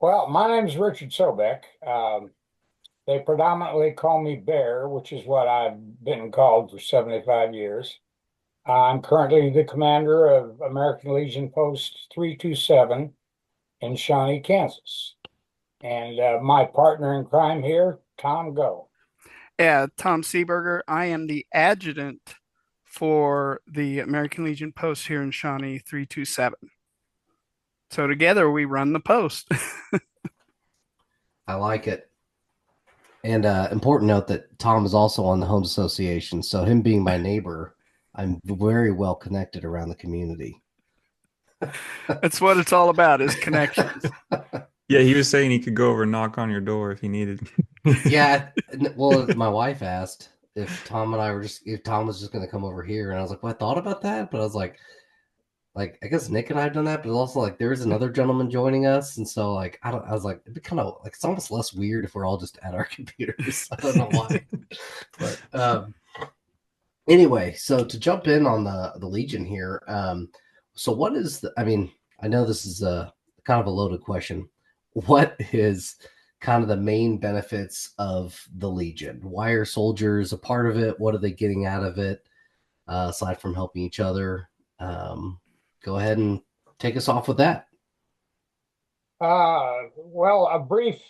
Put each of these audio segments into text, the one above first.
Well, my name is Richard Sobek. They predominantly call me Bear, which is what I've been called for 75 years. I'm currently the commander of American Legion Post 327 in Shawnee, Kansas. And my partner in crime here, Tom Go. Yeah, Tom Seberger. I am the adjutant for the American Legion post here in Shawnee 327. So together we run the post. I like it. And important note that Tom is also on the Homes Association. So him being my neighbor, I'm very well connected around the community. That's what it's all about is connections. Yeah, he was saying he could go over and knock on your door if he needed. Yeah. Well, my wife asked if Tom and I were just if Tom was just going to come over here, and I was like, "Well, I thought about that," but I was like I guess Nick and I have done that, but also like there is another gentleman joining us, and so like I was like it'd be kind of like it's almost less weird if we're all just at our computers. I don't know why, but anyway, so to jump in on the Legion here, so what is the? I mean, I know this is a kind of a loaded question. What is kind of the main benefits of the Legion? Why are soldiers a part of it? What are they getting out of it aside from helping each other? Go ahead and take us off with that. Well, a brief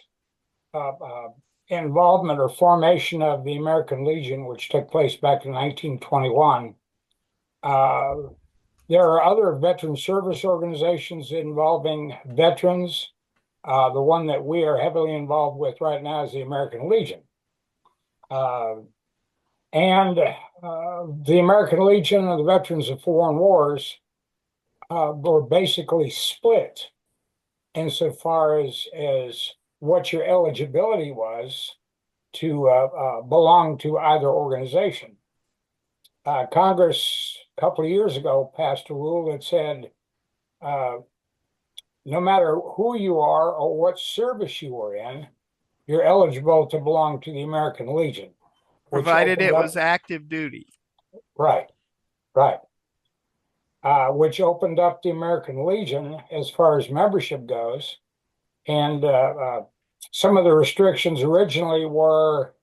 uh, uh, involvement or formation of the American Legion, which took place back in 1921. Uh, There are other veteran service organizations involving veterans. The one that we are heavily involved with right now is the American Legion. Uh, and the American Legion and the Veterans of Foreign Wars were basically split insofar as what your eligibility was to belong to either organization. Congress, a couple of years ago, passed a rule that said uh, no matter who you are or what service you were in, you're eligible to belong to the American Legion, which Provided opened it up, was active duty. right, right, which opened up the American Legion as far as membership goes. And some of the restrictions originally were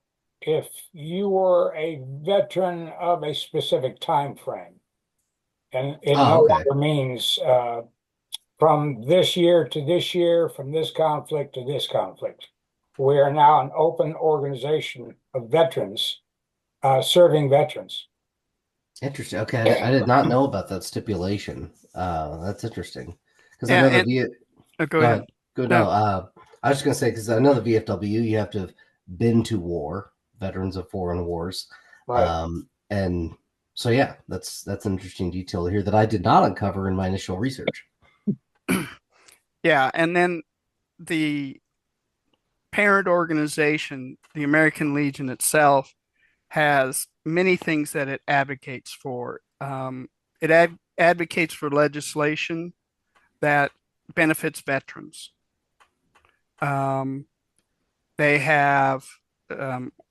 if you were a veteran of a specific time frame. And it Oh, no okay. longer means from this year to this year, from this conflict to this conflict. We are now an open organization of veterans serving veterans. Interesting. Okay, I did not know about that stipulation. That's interesting because I Yeah, know and go Go ahead. ahead. Go no. No, I was just gonna say because I know the VFW, you have to have been to war, veterans of foreign wars, Right. and so yeah, that's an interesting detail here that I did not uncover in my initial research. yeah, and then the parent organization, the American Legion itself, has many things that it advocates for. It advocates for legislation that benefits veterans. Um, they have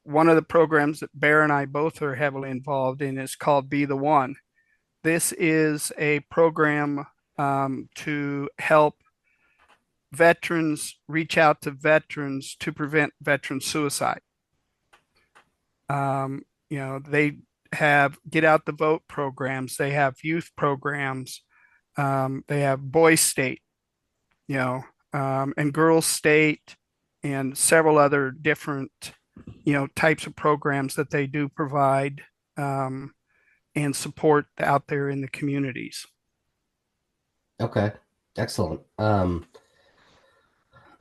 one of the programs that Bear and I both are heavily involved in is called Be the One. This is a program to help veterans reach out to veterans to prevent veteran suicide. They have get out the vote programs, they have youth programs, they have boys state, you know, and girls state, and several other different, types of programs that they do provide and support out there in the communities. Okay, excellent.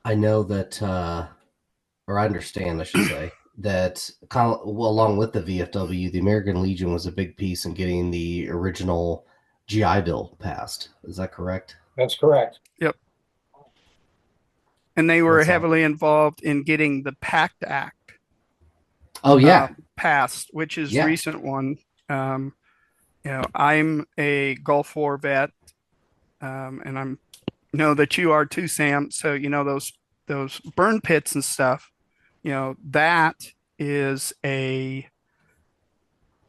I know that, or I understand, I should say, that kind of, well, along with the VFW, the American Legion was a big piece in getting the original GI Bill passed. Is that correct? That's correct. Yep. And they were That's all. heavily involved in getting the PACT Act Oh yeah, passed, which is yeah. recent one. I'm a Gulf War vet, and I'm know that you are too, Sam. So those burn pits and stuff. That is a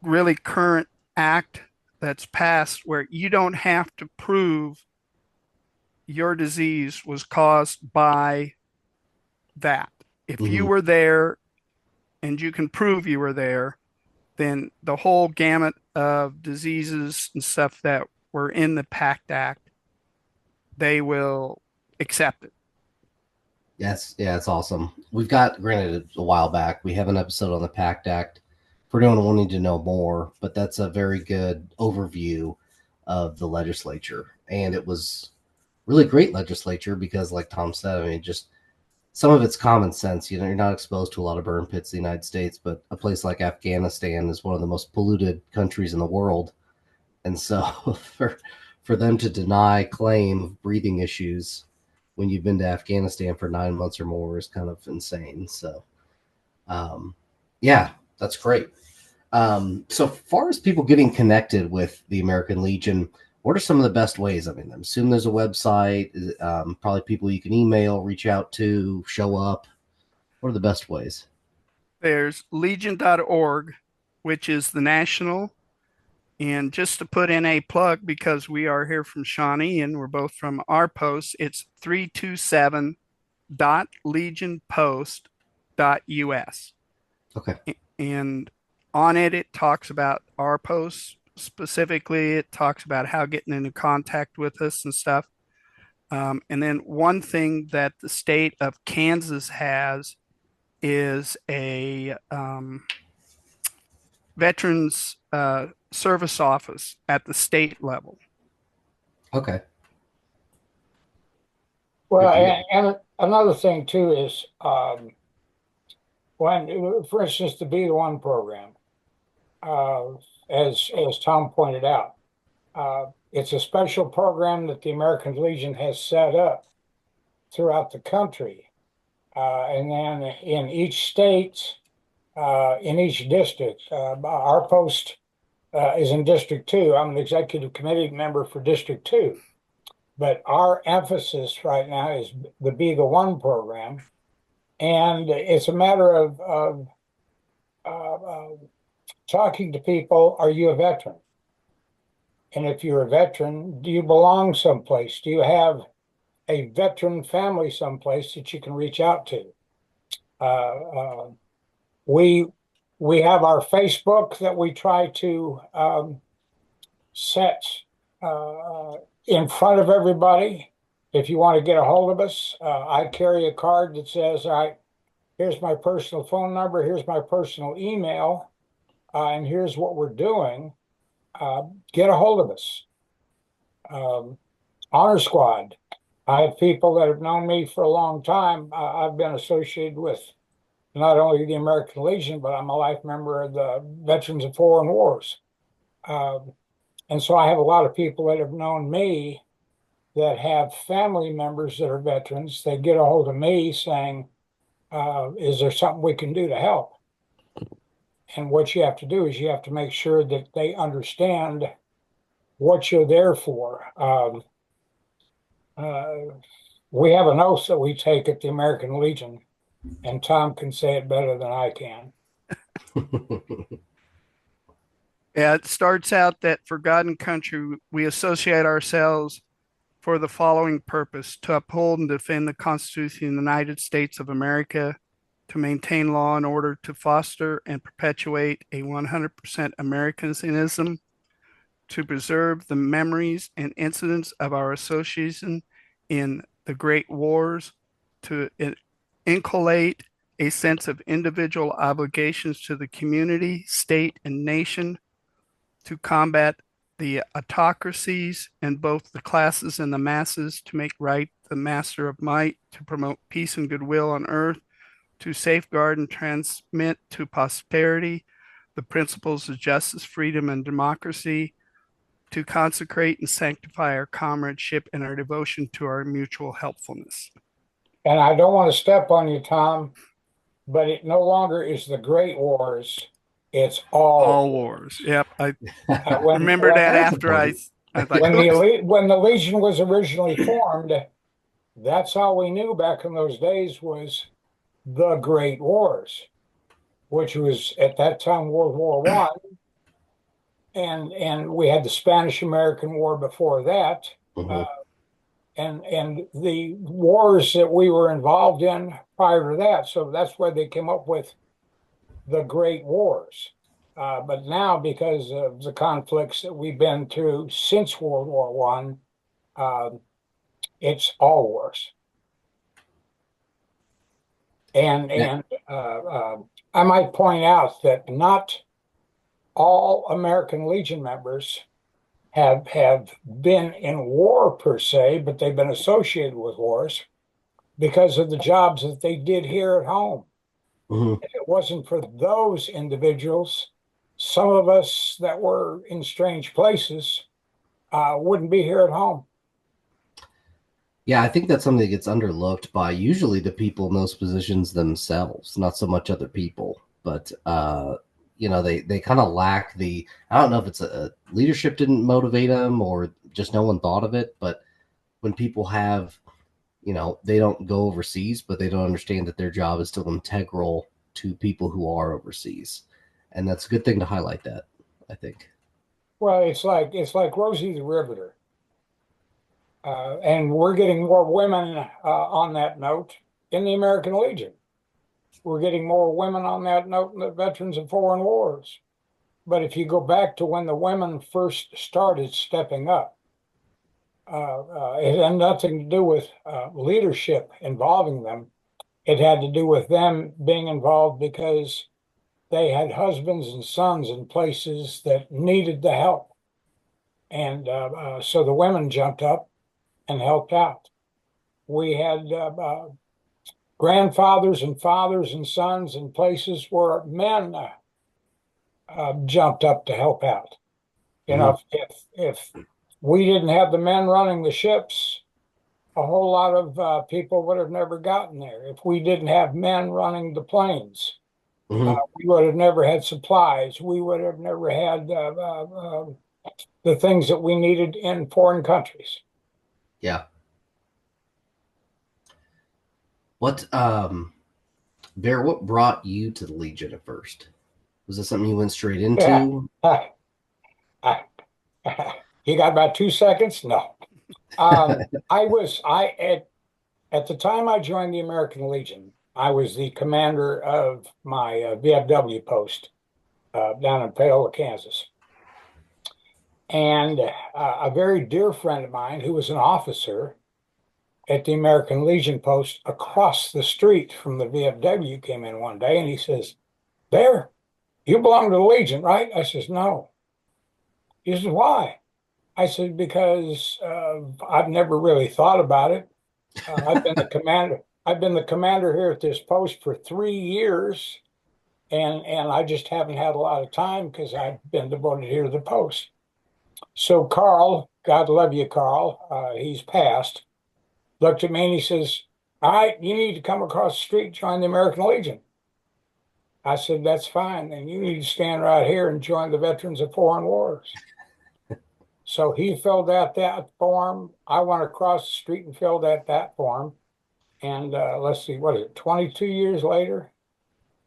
really current act that's passed where you don't have to prove your disease was caused by that. If you Mhm. were there and you can prove you were there, then the whole gamut of diseases and stuff that were in the PACT Act, they will accept it. Yes, yeah, it's awesome. We've got, granted, a while back, we have an episode on the PACT Act for anyone wanting to know more, but that's a very good overview of the legislature. And it was really great legislature because, like Tom said, I mean, just some of it's common sense. You know, you're not exposed to a lot of burn pits in the United States, but a place like Afghanistan is one of the most polluted countries in the world. And so for them to deny claim of breathing issues when you've been to Afghanistan for 9 months or more is kind of insane. So, um, yeah, that's great. So far as people getting connected with the American Legion, what are some of the best ways? I mean, I'm assuming there's a website, probably people you can email, reach out to, show up. What are the best ways? There's legion.org, which is the national. And just to put in a plug, because we are here from Shawnee and we're both from our post, it's 327.legionpost.us. Okay. And on it, it talks about our posts. Specifically, it talks about how getting into contact with us and stuff. And then one thing that the state of Kansas has is a veterans service office at the state level. Okay. Well, Good deal. and another thing too is when, for instance, the Be the One program, uh, as Tom pointed out, it's a special program that the American Legion has set up throughout the country, and then in each state, in each district, our post is in District 2. I'm an executive committee member for District 2. But our emphasis right now is the Be the One program. And it's a matter of talking to people. Are you a veteran? And if you're a veteran, do you belong someplace? Do you have a veteran family someplace that you can reach out to? Uh, uh, we we have our Facebook that we try to set in front of everybody. If you want to get a hold of us, I carry a card that says, "All right, here's my personal phone number, here's my personal email, and here's what we're doing. Get a hold of us." Um, Honor Squad. I have people that have known me for a long time. I've been associated with not only the American Legion, but I'm a life member of the Veterans of Foreign Wars. And so I have a lot of people that have known me that have family members that are veterans. They get a hold of me saying, is there something we can do to help? And what you have to do is you have to make sure that they understand what you're there for. We have an oath that we take at the American Legion, and Tom can say it better than I can. Yeah, it starts out that for God and country, we associate ourselves for the following purpose: to uphold and defend the Constitution of the United States of America, to maintain law and order, to foster and perpetuate a 100% Americanism, to preserve the memories and incidents of our association in the Great Wars, to inculcate a sense of individual obligations to the community, state, and nation, to combat the autocracies in both the classes and the masses, to make right the master of might, to promote peace and goodwill on earth, to safeguard and transmit to posterity the principles of justice, freedom, and democracy, to consecrate and sanctify our comradeship and our devotion to our mutual helpfulness. And I don't want to step on you, Tom, but it no longer is the Great Wars. It's All wars. Yep. I remember that after I was like, when the Legion was originally formed, that's all we knew back in those days was the Great Wars, which was at that time World War One, and we had the Spanish-American War before that. Mhm. and the wars that we were involved in prior to that. So that's why they came up with the Great Wars. But now, because of the conflicts that we've been through since World War One, it's all wars. And I might point out that not all American Legion members have been in war per se, but they've been associated with wars because of the jobs that they did here at home. Mhm. If it wasn't for those individuals, some of us that were in strange places wouldn't be here at home. Yeah, I think that's something that gets underlooked by usually the people in those positions themselves, not so much other people. But they kind of lack the. I don't know if it's a leadership didn't motivate them or just no one thought of it. But when people have, they don't go overseas, but they don't understand that their job is still integral to people who are overseas, and that's a good thing to highlight that, I think. Well, it's like Rosie the Riveter. And we're getting more women on that note in the American Legion. We're getting more women on that note in the Veterans of Foreign Wars. But if you go back to when the women first started stepping up, it had nothing to do with leadership involving them. It had to do with them being involved because they had husbands and sons in places that needed the help. And so the women jumped up and helped out. We had grandfathers and fathers and sons in places where men jumped up to help out. You Mhm. know, if we didn't have the men running the ships, a whole lot of people would have never gotten there. If we didn't have men running the planes, Mhm. we would have never had supplies. We would have never had the things that we needed in foreign countries. Yeah. What Bear, what brought you to the Legion at first? Was this something you went straight Yeah. into? You got about 2 seconds? No. At the time I joined the American Legion, I was the commander of my VFW post down in Paola, Kansas. And a very dear friend of mine who was an officer at the American Legion post across the street from the VFW came in one day and he says, "There, you belong to the Legion, right?" I says, "No." He says, "Why?" I said, "Because I've never really thought about it. I've been the commander. I've been the commander here at this post for 3 years, and I just haven't had a lot of time because I've been devoted here to the post." So Carl, God love you, Carl, he's passed, looked at me and he says, "All right, you need to come across the street, join the American Legion." I said, "That's fine, and you need to stand right here and join the Veterans of Foreign Wars." So he filled out that form. I went across the street and filled out that form. And let's see, what is it, 22 years later?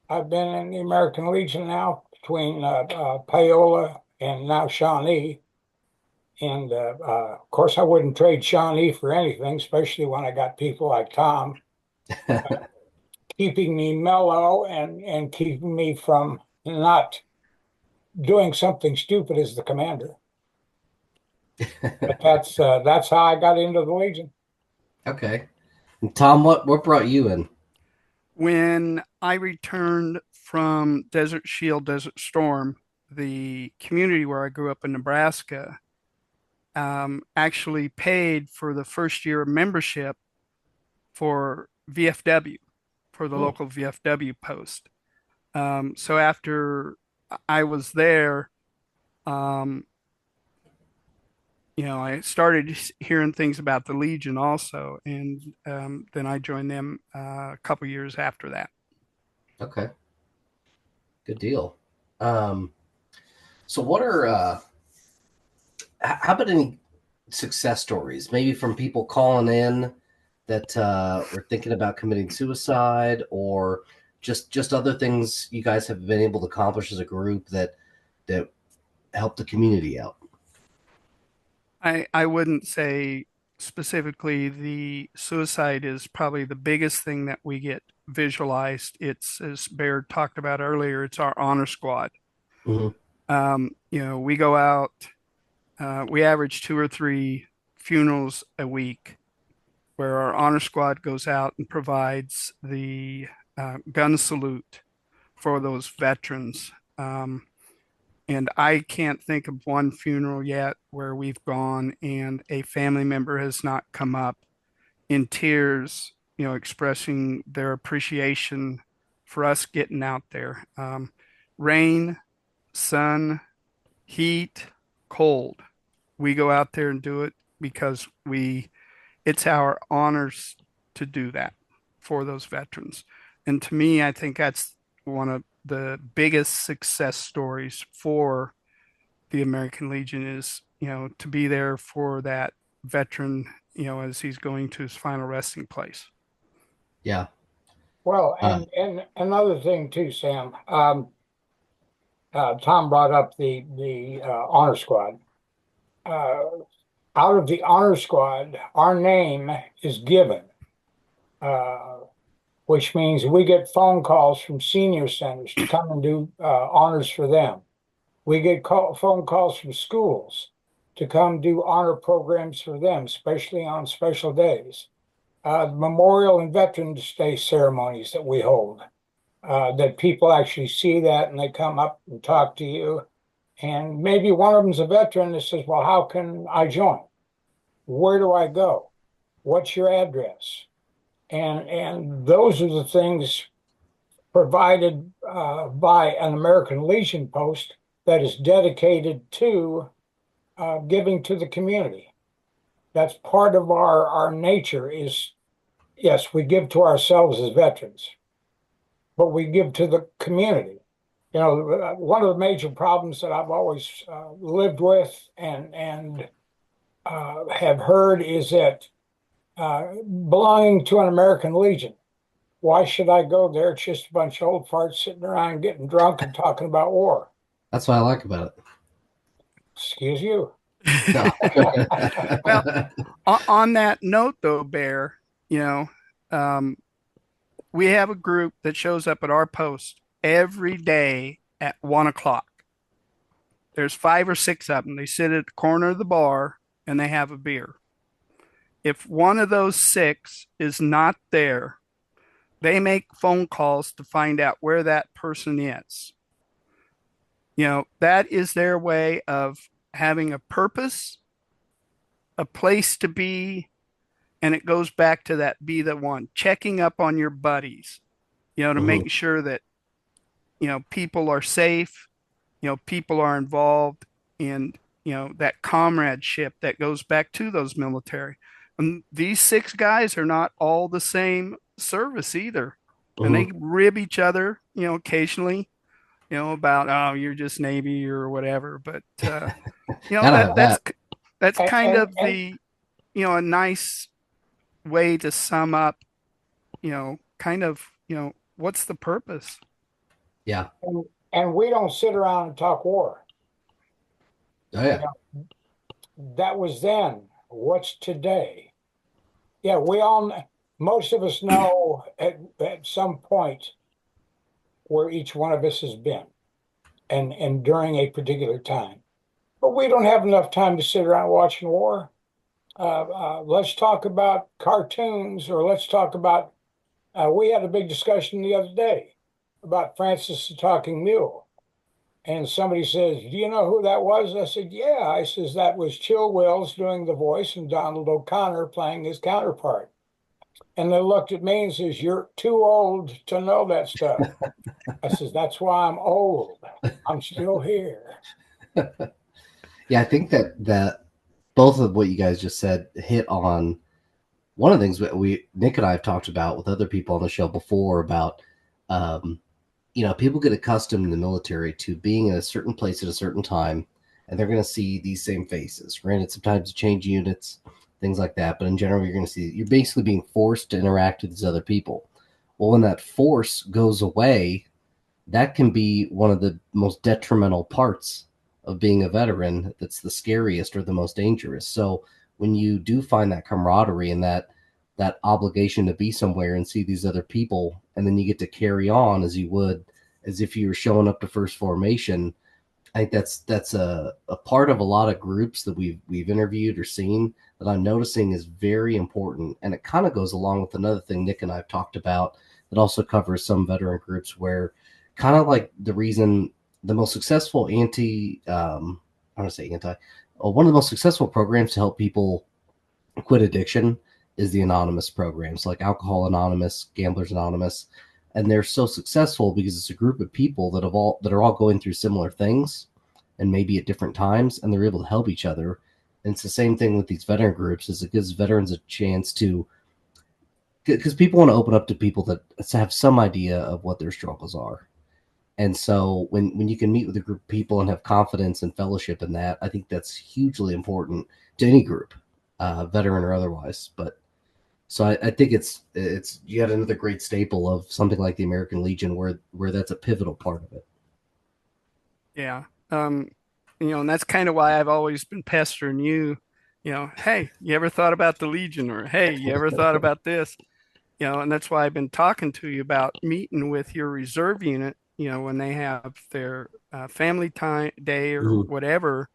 I've been in the American Legion now between Paola and now Shawnee. And of course, I wouldn't trade Shawnee for anything, especially when I got people like Tom keeping me mellow and keeping me from not doing something stupid as the commander. But that's how I got into the Legion. Okay. And Tom, what brought you in? When I returned from Desert Shield, Desert Storm, the community where I grew up in Nebraska actually paid for the first year of membership for VFW, for the Hmm. local VFW post. So after I was there, um, I started hearing things about the Legion also, and then I joined them a couple years after that. Okay. Good deal. Um, so what are how about any success stories? Maybe from people calling in that were thinking about committing suicide, or just other things you guys have been able to accomplish as a group that help the community out. I wouldn't say specifically the suicide is probably the biggest thing that we get visualized. It's, as Bear talked about earlier, it's our honor squad. Mhm. We go out, we average 2 or 3 funerals a week where our honor squad goes out and provides the gun salute for those veterans. And I can't think of one funeral yet where we've gone and a family member has not come up in tears, expressing their appreciation for us getting out there. Rain, sun, heat, cold. We go out there and do it because it's our honors to do that for those veterans. And to me, I think that's one of the biggest success stories for the American Legion is, to be there for that veteran, as he's going to his final resting place. Yeah. Well, Uh, and another thing too, Sam. Tom brought up the honor squad. Uh, Out of the honor squad, our name is given, uh, which means we get phone calls from senior centers to come and do honors for them. We get phone calls from schools to come do honor programs for them, especially on special days. Memorial and Veterans Day ceremonies that we hold, that people actually see that and they come up and talk to you. And maybe one of them's a veteran that says, well, how can I join? Where do I go? What's your address? And those are the things provided by an American Legion post that is dedicated to giving to the community. That's part of our nature is, yes, we give to ourselves as veterans, but we give to the community. One of the major problems that I've always lived with and have heard is that belonging to an American Legion, why should I go there? It's just a bunch of old farts sitting around getting drunk and talking about war. that's what I like about it. Excuse you. No. Well, on that note, though, Bear, um, we have a group that shows up at our post every day at 1 o'clock. There's 5 or 6 of them. They sit at the corner of the bar and they have a beer. If one of those 6 is not there, they make phone calls to find out where that person is. That is their way of having a purpose, a place to be, and it goes back to that be the one, checking up on your buddies, to make sure that, people are safe, people are involved in, that comradeship that goes back to those military. And these 6 guys are not all the same service either. And they rib each other, occasionally, about, oh, you're just Navy or whatever. But, that's kind of the, a nice way to sum up, kind of, what's the purpose? Yeah. And we don't sit around and talk war. Oh, yeah. That was then. What's today? Yeah, most of us know at some point where each one of us has been and during a particular time. But we don't have enough time to sit around watching war. Let's talk about cartoons, or let's talk about, we had a big discussion the other day about Francis the Talking Mule. And somebody says, do you know who that was? I said, yeah. I says, that was Chill Wills doing the voice and Donald O'Connor playing his counterpart. And they looked at me and says, you're too old to know that stuff. I says, that's why I'm old. I'm still here. Yeah, I think that both of what you guys just said hit on one of the things that Nick and I have talked about with other people on the show before about, people get accustomed in the military to being in a certain place at a certain time, and they're going to see these same faces. Granted, sometimes you change units, things like that, but in general, you're basically being forced to interact with these other people. Well, when that force goes away, that can be one of the most detrimental parts of being a veteran. That's the scariest or the most dangerous. So when you do find that camaraderie and that obligation to be somewhere and see these other people, and then you get to carry on as you would as if you were showing up to first formation. I think that's a part of a lot of groups that we've interviewed or seen that I'm noticing is very important. And it kind of goes along with another thing Nick and I've talked about that also covers some veteran groups, where kind of like the reason the most successful I want to say one of the most successful programs to help people quit addiction is the anonymous programs, like Alcohol Anonymous, Gamblers Anonymous. And they're so successful because it's a group of people that are all going through similar things, and maybe at different times, and they're able to help each other. And it's the same thing with these veteran groups, is it gives veterans a chance to, because people want to open up to people that have some idea of what their struggles are. And so when you can meet with a group of people and have confidence and fellowship in that, I think that's hugely important to any group, veteran or otherwise. But so I think it's yet another great staple of something like the American Legion, where that's a pivotal part of it. Yeah. And that's kind of why I've always been pestering you, hey, you ever thought about the Legion? Or, hey, you ever thought about this? And that's why I've been talking to you about meeting with your reserve unit, when they have their family time day or whatever,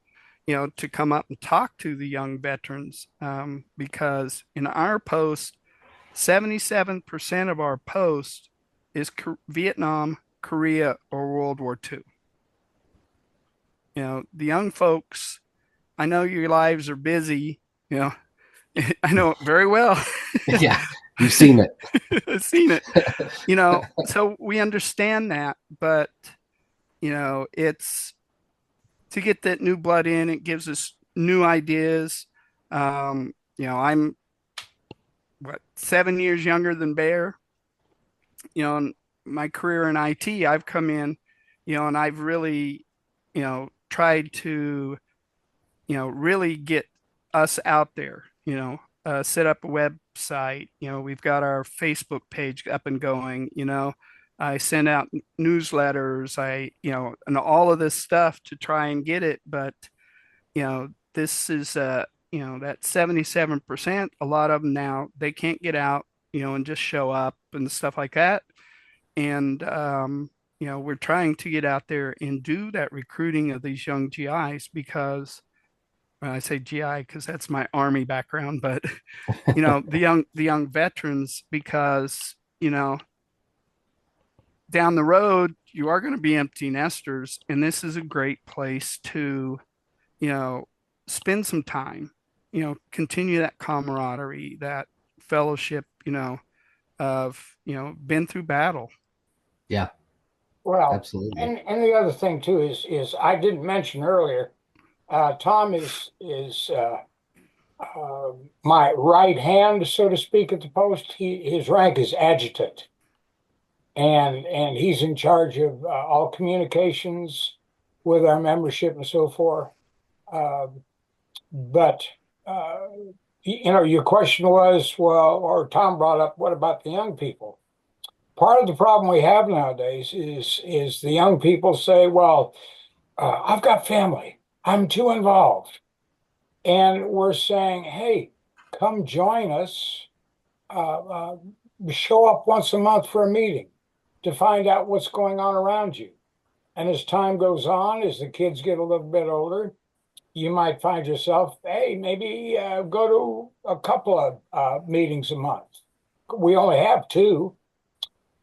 to come up and talk to the young veterans. Because in our post, 77% of our post is Vietnam, Korea, or World War II. The young folks, I know your lives are busy, I know it very well. Yeah, you've seen it. I've seen it. So we understand that, but it's to get that new blood in, it gives us new ideas. I'm 7 years younger than Bear. In my career in IT, I've come in, and I've really, tried to, really get us out there, set up a website. We've got our Facebook page up and going. I send out newsletters, and all of this stuff to try and get it. But, this is, that 77%, a lot of them now, they can't get out, and just show up and stuff like that. And, we're trying to get out there and do that recruiting of these young GIs, because, well, I say GI because that's my Army background, but the young veterans, because down the road you are going to be empty nesters, and this is a great place to spend some time, continue that camaraderie, that fellowship, of been through battle. Yeah, Well, absolutely. and the other thing too is I didn't mention earlier, Tom is my right hand, so to speak, at the post. His rank is adjutant, and he's in charge of all communications with our membership and so forth. But your question was, well, or Tom brought up, what about the young people? Part of the problem we have nowadays is the young people say, well, I've got family, I'm too involved. And we're saying, hey, come join us, show up once a month for a meeting to find out what's going on around you. And as time goes on, as the kids get a little bit older, you might find yourself, hey, maybe go to a couple of meetings a month. We only have two,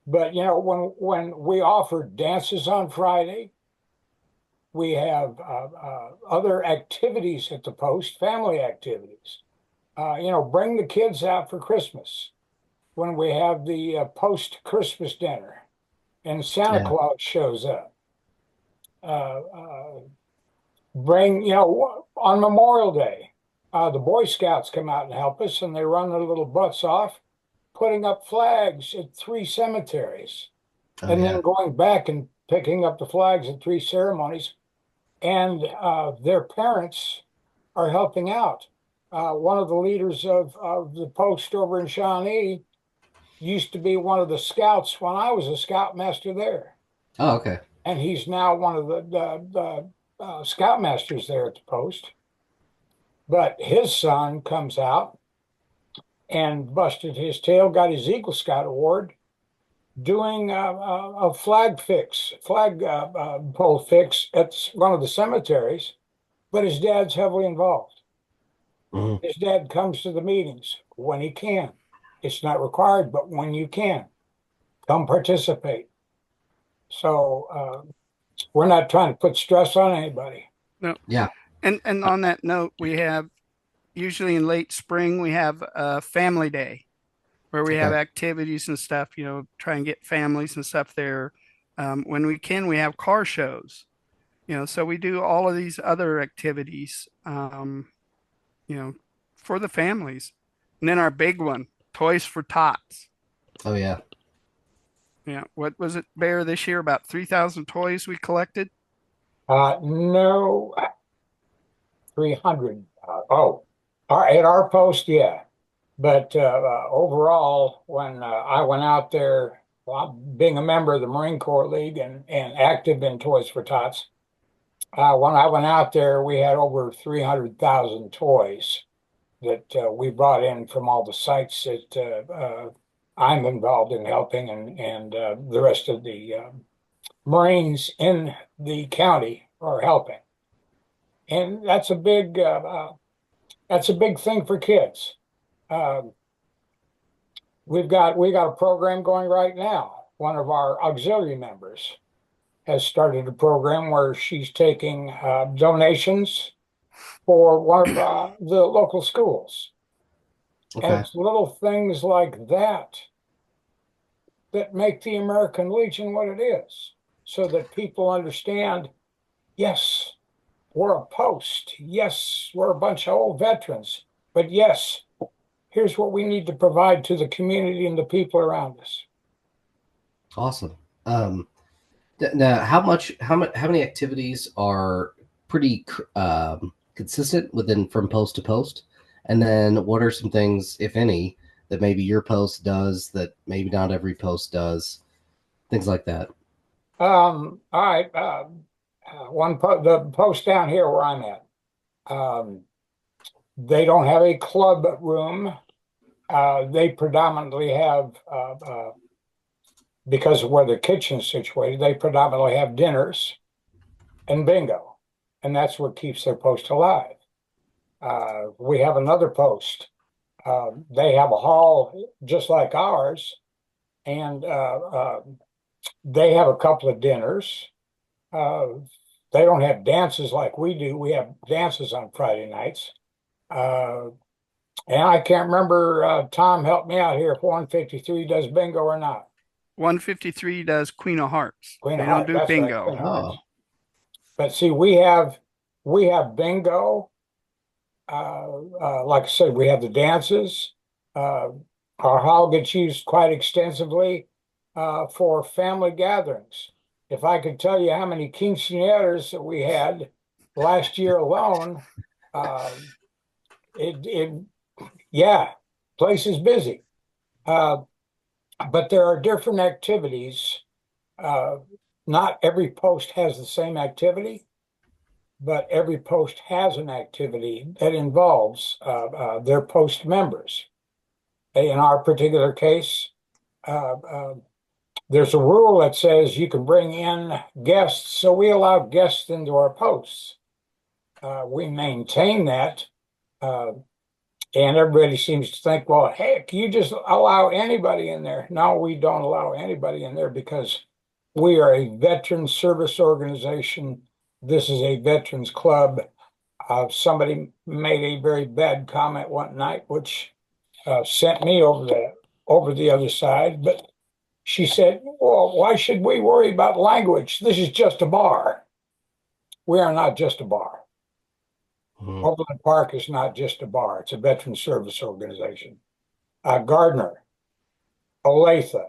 but when we offer dances on Friday, we have other activities at the post, family activities. Bring the kids out for Christmas when we have the post Christmas dinner, and Santa Claus shows up. Bring, on Memorial Day, the Boy Scouts come out and help us, and they run their little butts off, putting up flags at 3 cemeteries, and then going back and picking up the flags at 3 ceremonies. And their parents are helping out. One of the leaders of the post over in Shawnee used to be one of the scouts when I was a scoutmaster there. Oh, okay. And he's now one of the scoutmasters there at the post. But his son comes out and busted his tail, got his Eagle Scout award doing a flag pole fix at one of the cemeteries, but his dad's heavily involved. Mhm. His dad comes to the meetings when he can. It's not required, but when you can, come participate. So we're not trying to put stress on anybody. No. Yeah. And on that note, we have usually in late spring we have a family day where we have Okay. activities and stuff. Try and get families and stuff there. When we can, we have car shows. So we do all of these other activities. You know, for the families. And then our big one, Toys for Tots. Oh yeah. Yeah, what was it, Bear, this year? About 3,000 toys we collected? No, 300. At our post, yeah. But overall, when I went out there, well, being a member of the Marine Corps League and active in Toys for Tots, when I went out there, we had over 300,000 toys that we brought in from all the sites that I'm involved in helping, and the rest of the Marines in the county are helping. And that's a big thing for kids. Uh, we got a program going right now. One of our auxiliary members has started a program where she's taking donations for one of the local schools. And Okay. it's little things like that that make the American Legion what it is, so that people understand, yes, we're a post. Yes, we're a bunch of old veterans. But yes, here's what we need to provide to the community and the people around us. Awesome. Now, how many activities are pretty consistent within from post to post? And then what are some things, if any, that maybe your post does that maybe not every post does? Things like that. All right. The post down here where I'm at, um, they don't have a club room. They predominantly have, because of where the kitchen is situated, they predominantly have dinners and bingo, and that's what keeps their post alive. We have another post. They have a hall just like ours, and they have a couple of dinners. Uh, they don't have dances like we do. We have dances on Friday nights. Uh, and I can't remember, Tom, help me out here, if 153 does bingo or not. 153 does Queen of Hearts. Queen They of don't Hearts, do that's right, bingo. Queen of Oh, Hearts. But see, we have bingo. Like I said, we have the dances. Uh, our hall gets used quite extensively for family gatherings. If I could tell you how many quinceañeras that we had last year alone, uh, it yeah, place is busy. Uh, but there are different activities. Uh, Not every post has the same activity, but every post has an activity that involves their post members. In our particular case, uh, uh, there's a rule that says you can bring in guests, so we allow guests into our posts. We maintain that, uh, and everybody seems to think, well, heck, you just allow anybody in there. No, we don't allow anybody in there because we are a veteran service organization. This is a veterans club. Somebody made a very bad comment one night, which sent me over the other side. But she said, "Well, why should we worry about language? This is just a bar." We are not just a bar. mhm. Overland Park is not just a bar. It's a veteran service organization. Gardner, Olathe,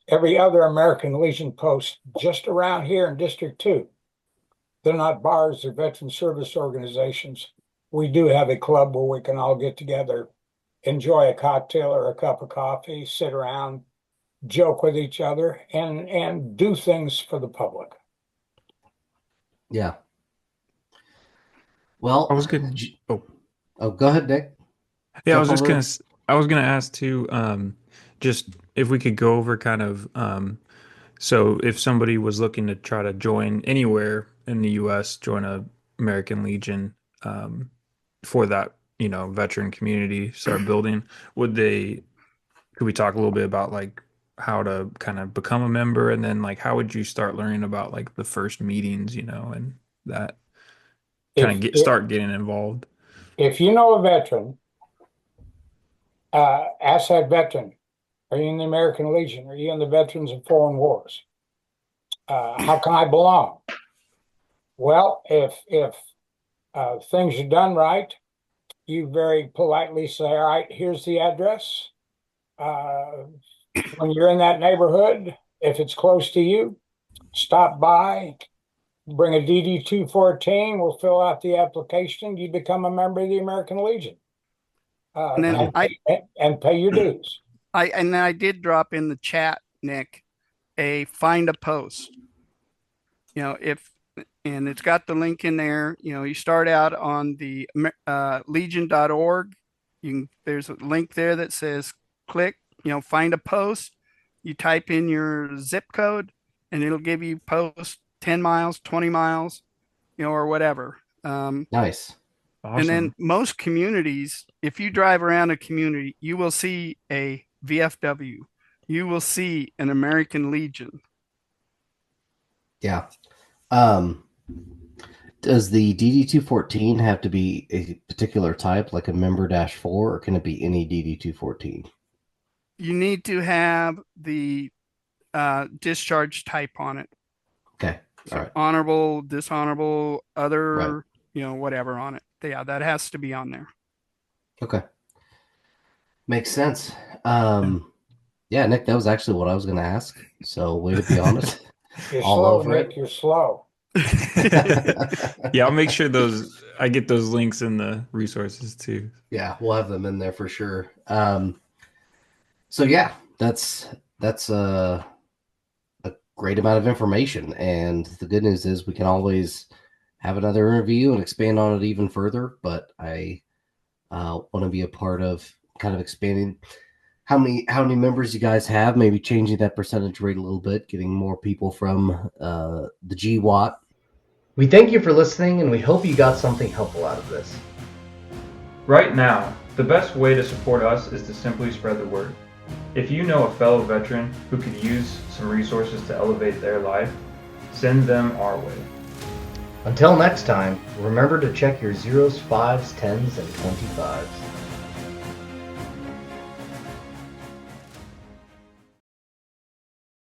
every other American Legion post just around here in District 2. They're not bars, they're veteran service organizations. We do have a club where we can all get together, enjoy a cocktail or a cup of coffee, sit around, joke with each other, and do things for the public. Yeah. Well, I was gonna. oh, go ahead, Nick. Yeah, Jump over. I was gonna ask too, just if we could go over kind of, so if somebody was looking to try to join anywhere in the U.S., join a American Legion, for that, veteran community, start building, could we talk a little bit about like how to kind of become a member, and then like how would you start learning about like the first meetings, and that kind If of start getting involved? if you know a veteran, ask that veteran, are you in the American Legion? Are you in the Veterans of Foreign Wars? How can I belong? Well, if things are done right, you very politely say, all right, here's the address. When you're in that neighborhood, if it's close to you, stop by, bring a DD-214, we'll fill out the application, you become a member of the American Legion. And then And pay your dues. I did drop in the chat, Nick, a find a post. And it's got the link in there. You start out on the legion.org. There's a link there that says click, find a post. You type in your zip code and it'll give you post 10 miles, 20 miles, or whatever. Nice. Awesome. And then most communities, if you drive around a community, you will see a VFW. You will see an American Legion. Yeah. Does the DD-214 have to be a particular type, like a member -4, or can it be any DD-214? You need to have the discharge type on it. Okay. So All right. honorable, dishonorable, other, Right. Whatever on it. Yeah, that has to be on there. Okay. Makes sense. Yeah, Nick, that was actually what I was going to ask. So way to be honest. You're All slow, over Nick. it. You're slow. Yeah, I'll make sure I get those links in the resources too. Yeah, we'll have them in there for sure. So yeah, that's a great amount of information, and the good news is we can always have another interview and expand on it even further. But I want to be a part of kind of expanding how many members you guys have, maybe changing that percentage rate a little bit, getting more people from the GWAT. We thank you for listening, and we hope you got something helpful out of this. Right now, the best way to support us is to simply spread the word. If you know a fellow veteran who could use some resources to elevate their life, send them our way. Until next time, remember to check your 0s, 5s, 10s, and 25s.